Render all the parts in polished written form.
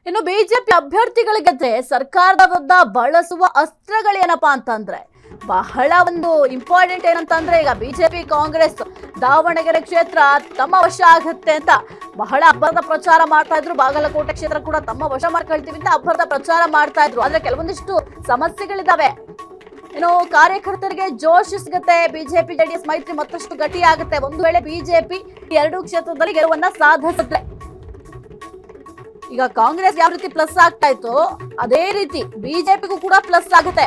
ಇನ್ನು ಬಿಜೆಪಿ ಅಭ್ಯರ್ಥಿಗಳಿಗೆ ಸರ್ಕಾರದ ವಿರುದ್ಧ ಬಳಸುವ ಅಸ್ತ್ರಗಳೇನಪ್ಪಾ ಅಂತಂದ್ರೆ ಬಹಳ ಒಂದು ಇಂಪಾರ್ಟೆಂಟ್ ಏನಂತಂದ್ರೆ ಈಗ ಬಿಜೆಪಿ ಕಾಂಗ್ರೆಸ್ ದಾವಣಗೆರೆ ಕ್ಷೇತ್ರ ತಮ್ಮ ವಶ ಆಗುತ್ತೆ ಅಂತ ಬಹಳ ಅಬ್ಬರದ ಪ್ರಚಾರ ಮಾಡ್ತಾ ಇದ್ರು. ಬಾಗಲಕೋಟೆ ಕ್ಷೇತ್ರ ಕೂಡ ತಮ್ಮ ವಶ ಮಾಡ್ಕೊಳ್ತೀವಿ ಅಂತ ಅಬ್ಬರದ ಪ್ರಚಾರ ಮಾಡ್ತಾ ಇದ್ರು. ಆದ್ರೆ ಕೆಲವೊಂದಿಷ್ಟು ಸಮಸ್ಯೆಗಳಿದಾವೆ. ಇನ್ನು ಕಾರ್ಯಕರ್ತರಿಗೆ ಜೋಶ್ ಸಿಗುತ್ತೆ. ಬಿಜೆಪಿ ಜೆಡಿಎಸ್ ಮೈತ್ರಿ ಮತ್ತಷ್ಟು ಗಟ್ಟಿ ಆಗುತ್ತೆ. ಒಂದು ವೇಳೆ ಬಿಜೆಪಿ ಎರಡೂ ಕ್ಷೇತ್ರದಲ್ಲಿ ಗೆಲುವನ್ನ ಸಾಧಿಸುತ್ತೆ. ಈಗ ಕಾಂಗ್ರೆಸ್ ಯಾವ ರೀತಿ ಪ್ಲಸ್ ಆಗ್ತಾ ಇತ್ತು ಅದೇ ರೀತಿ ಬಿಜೆಪಿಗೂ ಕೂಡ ಪ್ಲಸ್ ಆಗುತ್ತೆ.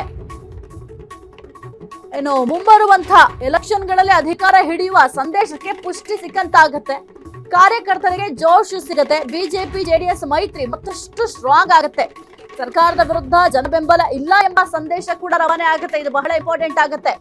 ಏನು ಮುಂಬರುವಂತಹ ಎಲೆಕ್ಷನ್ಗಳಲ್ಲಿ ಅಧಿಕಾರ ಹಿಡಿಯುವ ಸಂದೇಶಕ್ಕೆ ಪುಷ್ಟಿ ಸಿಕ್ಕಂತಾಗುತ್ತೆ. ಕಾರ್ಯಕರ್ತರಿಗೆ ಜೋಶ್ ಸಿಗುತ್ತೆ. ಬಿಜೆಪಿ ಜೆಡಿಎಸ್ ಮೈತ್ರಿ ಮತ್ತಷ್ಟು ಸ್ಟ್ರಾಂಗ್ ಆಗುತ್ತೆ. ಸರ್ಕಾರದ ವಿರುದ್ಧ ಜನಬೆಂಬಲ ಇಲ್ಲ ಎಂಬ ಸಂದೇಶ ಕೂಡ ರವಾನೆ ಆಗುತ್ತೆ. ಇದು ಬಹಳ ಇಂಪಾರ್ಟೆಂಟ್ ಆಗುತ್ತೆ.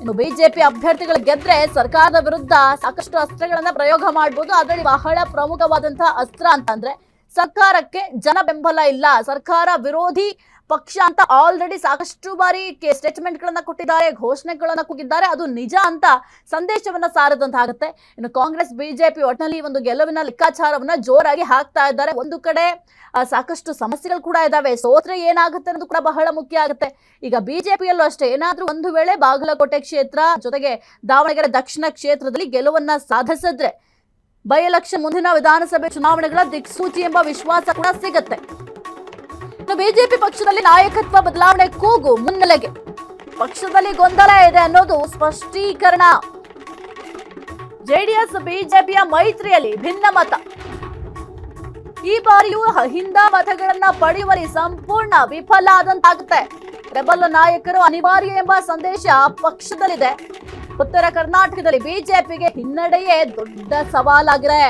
ಇನ್ನು ಬಿಜೆಪಿ ಅಭ್ಯರ್ಥಿಗಳು ಗೆದ್ರೆ ಸರ್ಕಾರದ ವಿರುದ್ಧ ಸಾಕಷ್ಟು ಅಸ್ತ್ರಗಳನ್ನ ಪ್ರಯೋಗ ಮಾಡಬಹುದು. ಅದರಲ್ಲಿ ಬಹಳ ಪ್ರಮುಖವಾದಂತಹ ಅಸ್ತ್ರ ಅಂತಂದ್ರೆ ಸರ್ಕಾರಕ್ಕೆ ಜನ ಬೆಂಬಲ ಇಲ್ಲ, ಸರ್ಕಾರ ವಿರೋಧಿ ಪಕ್ಷ ಅಂತ ಆಲ್ರೆಡಿ ಸಾಕಷ್ಟು ಬಾರಿ ಸ್ಟೇಟ್ಮೆಂಟ್ ಗಳನ್ನ ಕೊಟ್ಟಿದ್ದಾರೆ, ಘೋಷಣೆಗಳನ್ನ ಕೂಗಿದ್ದಾರೆ. ಅದು ನಿಜ ಅಂತ ಸಂದೇಶವನ್ನ ಸಾರದಂತಾಗುತ್ತೆ. ಇನ್ನು ಕಾಂಗ್ರೆಸ್ ಬಿಜೆಪಿ ಒಟ್ಟಿನಲ್ಲಿ ಒಂದು ಗೆಲುವಿನ ಲೆಕ್ಕಾಚಾರವನ್ನ ಜೋರಾಗಿ ಹಾಕ್ತಾ ಇದ್ದಾರೆ. ಒಂದು ಕಡೆ ಸಾಕಷ್ಟು ಸಮಸ್ಯೆಗಳು ಕೂಡ ಇದಾವೆ. ಸೋತ್ರೆ ಏನಾಗುತ್ತೆ ಅನ್ನೋದು ಕೂಡ ಬಹಳ ಮುಖ್ಯ ಆಗುತ್ತೆ. ಈಗ ಬಿಜೆಪಿಯಲ್ಲೂ ಅಷ್ಟೇ ಏನಾದ್ರೂ ಒಂದು ವೇಳೆ ಬಾಗಲಕೋಟೆ ಕ್ಷೇತ್ರ ಜೊತೆಗೆ ದಾವಣಗೆರೆ ದಕ್ಷಿಣ ಕ್ಷೇತ್ರದಲ್ಲಿ ಗೆಲುವನ್ನ ಸಾಧಿಸಿದ್ರೆ ಬೈ ಎಲೆಕ್ಷನ್ ಮುಂದಿನ ವಿಧಾನಸಭೆ ಚುನಾವಣೆಗಳ ದಿಕ್ಸೂಚಿ ಎಂಬ ವಿಶ್ವಾಸ ಕೂಡ ಸಿಗುತ್ತೆ. ಇನ್ನು ಬಿಜೆಪಿ ಪಕ್ಷದಲ್ಲಿ ನಾಯಕತ್ವ ಬದಲಾವಣೆ ಕೂಗು ಮುನ್ನೆಲೆಗೆ. ಪಕ್ಷದಲ್ಲಿ ಗೊಂದಲ ಇದೆ ಅನ್ನೋದು ಸ್ಪಷ್ಟೀಕರಣ. ಜೆಡಿಎಸ್ ಬಿಜೆಪಿಯ ಮೈತ್ರಿಯಲ್ಲಿ ಭಿನ್ನಮತ. ಈ ಬಾರಿಯೂ ಹಿಂದ ಮತಗಳನ್ನ ಪಡೆಯುವಲ್ಲಿ ಸಂಪೂರ್ಣ ವಿಫಲ ಆದಂತಾಗುತ್ತೆ. ಪ್ರಬಲ ನಾಯಕರು ಅನಿವಾರ್ಯ ಎಂಬ ಸಂದೇಶ ಪಕ್ಷದಲ್ಲಿದೆ. ಉತ್ತರ ಕರ್ನಾಟಕದಲ್ಲಿ ಬಿಜೆಪಿಗೆ ಹಿನ್ನಡೆಯೇ ದೊಡ್ಡ ಸವಾಲಾಗಿದೆ.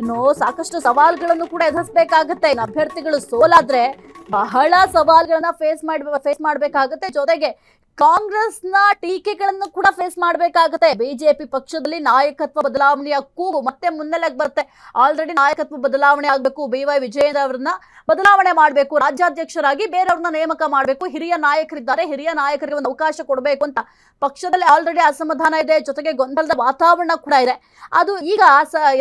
ಇನ್ನು ಸಾಕಷ್ಟು ಸವಾಲುಗಳನ್ನು ಕೂಡ ಎದುರಿಸಬೇಕಾಗುತ್ತೆ. ಇನ್ನು ಅಭ್ಯರ್ಥಿಗಳು ಸೋಲಾದ್ರೆ ಬಹಳ ಸವಾಲುಗಳನ್ನ ಫೇಸ್ ಮಾಡಬೇಕಾಗುತ್ತೆ. ಜೊತೆಗೆ ಕಾಂಗ್ರೆಸ್ನ ಟೀಕೆಗಳನ್ನು ಕೂಡ ಫೇಸ್ ಮಾಡಬೇಕಾಗುತ್ತೆ. ಬಿಜೆಪಿ ಪಕ್ಷದಲ್ಲಿ ನಾಯಕತ್ವ ಬದಲಾವಣೆಯ ಕೂಗು ಮತ್ತೆ ಮುನ್ನೆಲೆಗೆ ಬರುತ್ತೆ. ಆಲ್ರೆಡಿ ನಾಯಕತ್ವ ಬದಲಾವಣೆ ಆಗಬೇಕು. BY ವಿಜಯೇಂದ್ರ ಅವರನ್ನ ಬದಲಾವಣೆ ಮಾಡಬೇಕು. ರಾಜ್ಯಾಧ್ಯಕ್ಷರಾಗಿ ಬೇರೆಯವ್ರನ್ನ ನೇಮಕ ಮಾಡಬೇಕು. ಹಿರಿಯ ನಾಯಕರಿದ್ದಾರೆ, ಹಿರಿಯ ನಾಯಕರಿಗೆ ಒಂದು ಅವಕಾಶ ಕೊಡಬೇಕು ಅಂತ ಪಕ್ಷದಲ್ಲಿ ಆಲ್ರೆಡಿ ಅಸಮಾಧಾನ ಇದೆ. ಜೊತೆಗೆ ಗೊಂದಲದ ವಾತಾವರಣ ಕೂಡ ಇದೆ. ಅದು ಈಗ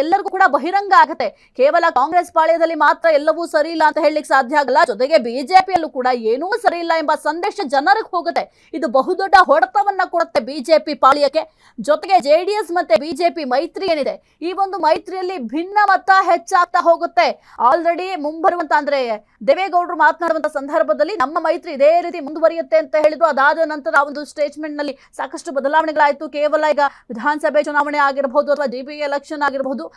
ಎಲ್ಲರಿಗೂ ಕೂಡ ಬಹಿರಂಗ ಆಗುತ್ತೆ. ಕೇವಲ ಕಾಂಗ್ರೆಸ್ ಪಾಳ್ಯದಲ್ಲಿ ಮಾತ್ರ ಎಲ್ಲವೂ ಸರಿ ಇಲ್ಲ ಅಂತ ಹೇಳಲಿಕ್ಕೆ ಸಾಧ್ಯ ಆಗಲ್ಲ. ಜೊತೆಗೆ ಬಿಜೆಪಿಯಲ್ಲೂ ಕೂಡ ಏನೂ ಸರಿ ಇಲ್ಲ ಎಂಬ ಸಂದೇಶ ಜನರಿಗೆ ಹೋಗುತ್ತೆ. ಇದು ಬಹುದೊಡ್ಡ ಹೊಡೆತವನ್ನ ಕೊಡುತ್ತೆ ಬಿಜೆಪಿ ಪಾಳ್ಯಕ್ಕೆ. ಜೊತೆಗೆ ಜೆಡಿಎಸ್ ಮತ್ತೆ ಬಿಜೆಪಿ ಮೈತ್ರಿ ಏನಿದೆ, ಈ ಒಂದು ಮೈತ್ರಿಯಲ್ಲಿ ಭಿನ್ನ ಮತ ಹೆಚ್ಚಾಗ್ತಾ ಹೋಗುತ್ತೆ. ಆಲ್ರೆಡಿ ಮುಂಬರುವಂತ ಅಂದ್ರೆ ದೇವೇಗೌಡರು ಮಾತನಾಡುವಂತ ಸಂದರ್ಭದಲ್ಲಿ ನಮ್ಮ ಮೈತ್ರಿ ಇದೇ ರೀತಿ ಮುಂದುವರಿಯುತ್ತೆ ಅಂತ ಹೇಳಿದ್ರು. ಅದಾದ ನಂತರ ಆ ಒಂದು ಸ್ಟೇಟ್ಮೆಂಟ್ ನಲ್ಲಿ ಸಾಕಷ್ಟು ಬದಲಾವಣೆಗಳಾಯ್ತು. ಕೇವಲ ಈಗ ವಿಧಾನಸಭೆ ಚುನಾವಣೆ ಆಗಿರಬಹುದು ಅಥವಾ DP ಎಲೆಕ್ಷನ್ ಆಗಿರಬಹುದು,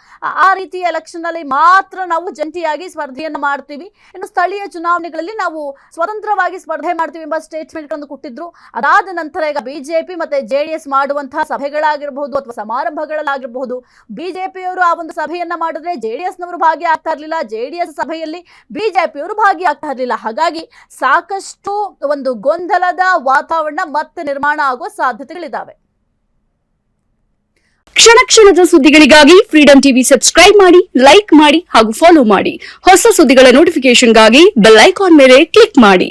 ಆ ರೀತಿಯ ಎಲೆಕ್ಷನ್ ನಲ್ಲಿ ಮಾತ್ರ ನಾವು ಜಂಟಿಯಾಗಿ ಸ್ಪರ್ಧೆಯನ್ನು ಮಾಡ್ತೀವಿ. ಇನ್ನು ಸ್ಥಳೀಯ ಚುನಾವಣೆಗಳಲ್ಲಿ ನಾವು ಸ್ವತಂತ್ರವಾಗಿ ಸ್ಪರ್ಧೆ ಮಾಡ್ತೀವಿ ಎಂಬ ಸ್ಟೇಟ್ಮೆಂಟ್ ಗಳನ್ನು ಕೊಟ್ಟಿದ್ರು. ಅದಾದ ನಂತರ ಈಗ ಬಿಜೆಪಿ ಮತ್ತೆ ಜೆಡಿಎಸ್ ಮಾಡುವಂತಹ ಸಭೆಗಳಾಗಿರಬಹುದು ಅಥವಾ ಸಮಾರಂಭಗಳಾಗಿರಬಹುದು, ಬಿಜೆಪಿಯವರು ಆ ಒಂದು ಸಭೆಯನ್ನ ಮಾಡಿದ್ರೆ ಜೆಡಿಎಸ್ ನವರು ಭಾಗಿಯಾಗ್ತಾ ಇರಲಿಲ್ಲ, ಜೆಡಿಎಸ್ ಸಭೆಯಲ್ಲಿ ಬಿಜೆಪಿಯವರು ಭಾಗಿಯಾಗ್ತಾ ಇರಲಿಲ್ಲ. ಹಾಗಾಗಿ ಸಾಕಷ್ಟು ಒಂದು ಗೊಂದಲದ ವಾತಾವರಣ ಮತ್ತೆ ನಿರ್ಮಾಣ ಆಗುವ ಸಾಧ್ಯತೆಗಳಿದ್ದಾವೆ. ಕ್ಷಣ ಕ್ಷಣದ ಸುದ್ದಿಗಳಿಗಾಗಿ ಫ್ರೀಡಂ ಟಿವಿ ಸಬ್ಸ್ಕ್ರೈಬ್ ಮಾಡಿ, ಲೈಕ್ ಮಾಡಿ ಹಾಗೂ ಫಾಲೋ ಮಾಡಿ. ಹೊಸ ಸುದ್ದಿಗಳ ನೋಟಿಫಿಕೇಶನ್ಗಾಗಿ ಬೆಲ್ ಐಕಾನ್ ಮೇಲೆ ಕ್ಲಿಕ್ ಮಾಡಿ.